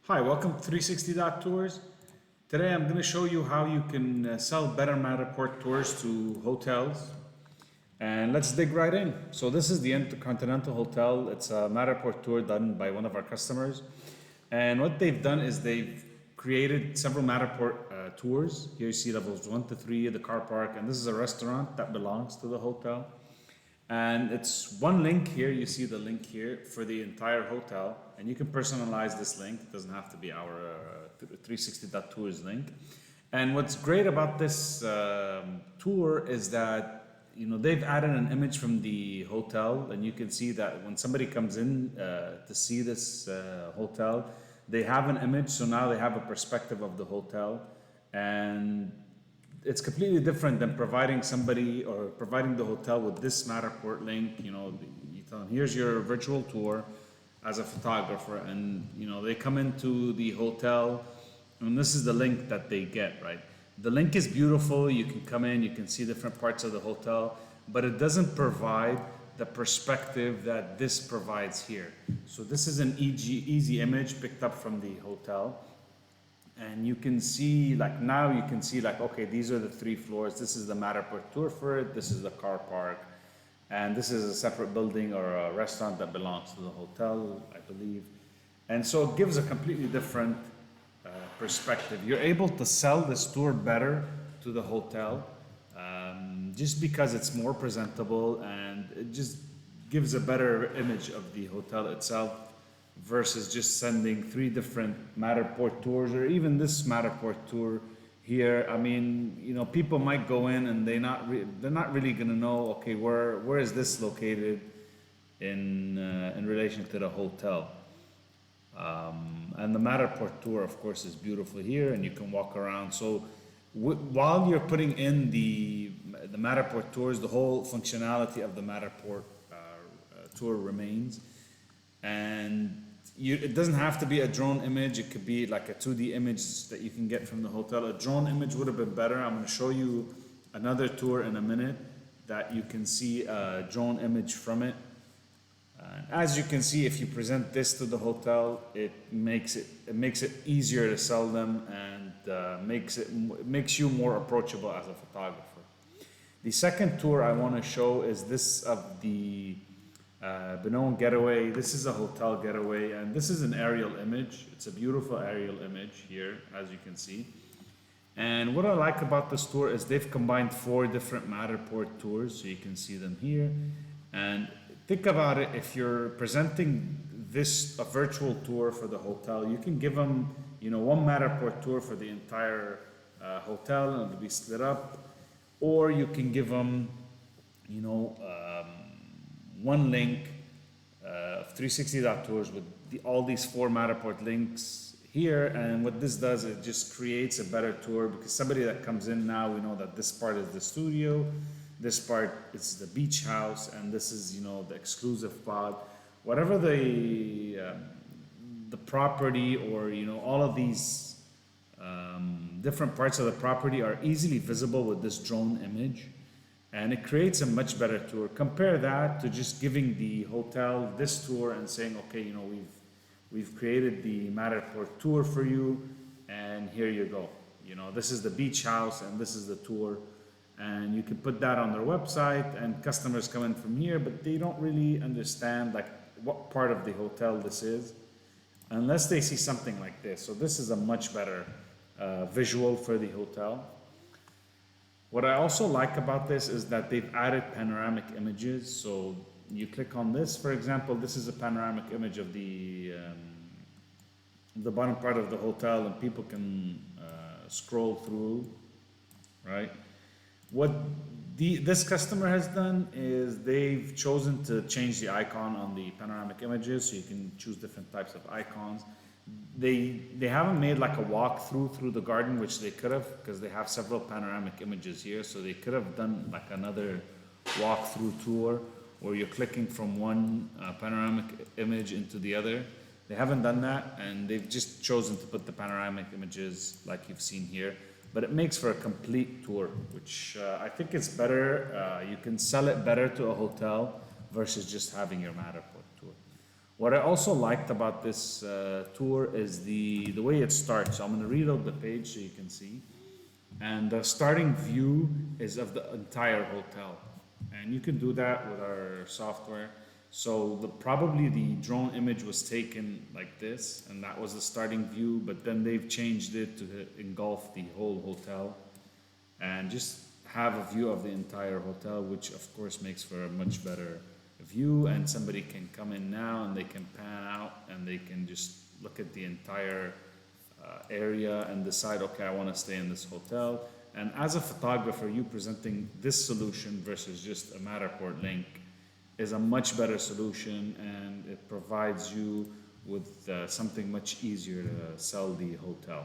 Hi, welcome to threesixty.tours. Today I'm going to show you how you can sell better Matterport tours to hotels. And let's dig right in. So this is the Intercontinental Hotel. It's a Matterport tour done by one of our customers. And what they've done is they've created several Matterport tours. Here you see levels 1 to 3, the car park, and this is a restaurant that belongs to the hotel. And it's one link here, you see the link here for the entire hotel, and you can personalize this link. It doesn't have to be our 360.tours link. And what's great about this tour is that they've added an image from the hotel, and you can see that when somebody comes in to see this hotel, they have an image, so now they have a perspective of the hotel. And it's completely different than providing somebody or providing the hotel with this Matterport link. You tell them, here's your virtual tour as a photographer, and they come into the hotel, and this is the link that they get, right? The link is beautiful. You can come in, you can see different parts of the hotel, but it doesn't provide the perspective that this provides here. So this is an easy image picked up from the hotel. And you can see, now you can see, okay, these are the 3 floors. This is the Matterport tour for it. This is the car park. And this is a separate building or a restaurant that belongs to the hotel, I believe. And so it gives a completely different perspective. You're able to sell this tour better to the hotel just because it's more presentable and it just gives a better image of the hotel itself, versus just sending 3 different Matterport tours, or even this Matterport tour here. I mean, people might go in and they're not really going to know, okay, where is this located in relation to the hotel. And the Matterport tour, of course, is beautiful here, and you can walk around. So while you're putting in the Matterport tours, the whole functionality of the Matterport tour remains. And it doesn't have to be a drone image. It could be like a 2D image that you can get from the hotel. A drone image would have been better. I'm going to show you another tour in a minute that you can see a drone image from it. As you can see, if you present this to the hotel, it makes it easier to sell them, and makes you more approachable as a photographer. The second tour I want to show is this of the Getaway. This is a hotel Getaway, and this is an aerial image. It's a beautiful aerial image here, as you can see. And what I like about this tour is they've combined 4 different Matterport tours, so you can see them here. And think about it, if you're presenting a virtual tour for the hotel, you can give them, one Matterport tour for the entire hotel, and it'll be split up. Or you can give them, one link of 360.tours with all these 4 Matterport links here. And what this does, it just creates a better tour, because somebody that comes in now, we know that this part is the studio, this part is the beach house, and this is the exclusive pod. Whatever the property, or all of these different parts of the property are easily visible with this drone image. And it creates a much better tour. Compare that to just giving the hotel this tour and saying, okay, we've created the Matterport tour for you, and here you go. This is the beach house, and this is the tour. And you can put that on their website, and customers come in from here, but they don't really understand what part of the hotel this is unless they see something like this. So this is a much better visual for the hotel. What I also like about this is that they've added panoramic images. So you click on this, for example, this is a panoramic image of the bottom part of the hotel, and people can scroll through, right? What this customer has done is they've chosen to change the icon on the panoramic images, so you can choose different types of icons. They haven't made like a walkthrough through the garden, which they could have, because they have several panoramic images here. So they could have done like another walkthrough tour where you're clicking from one panoramic image into the other. They haven't done that, and they've just chosen to put the panoramic images like you've seen here. But it makes for a complete tour, which I think is better. You can sell it better to a hotel versus just having your Matterport tour. What I also liked about this tour is the way it starts. So I'm going to read out the page so you can see. And the starting view is of the entire hotel. And you can do that with our software. So probably the drone image was taken like this, and that was the starting view, but then they've changed it to engulf the whole hotel and just have a view of the entire hotel, which of course makes for a much better view. And somebody can come in now and they can pan out and they can just look at the entire area and decide, okay, I want to stay in this hotel. And as a photographer, you presenting this solution versus just a Matterport link is a much better solution, and it provides you with something much easier to sell the hotel.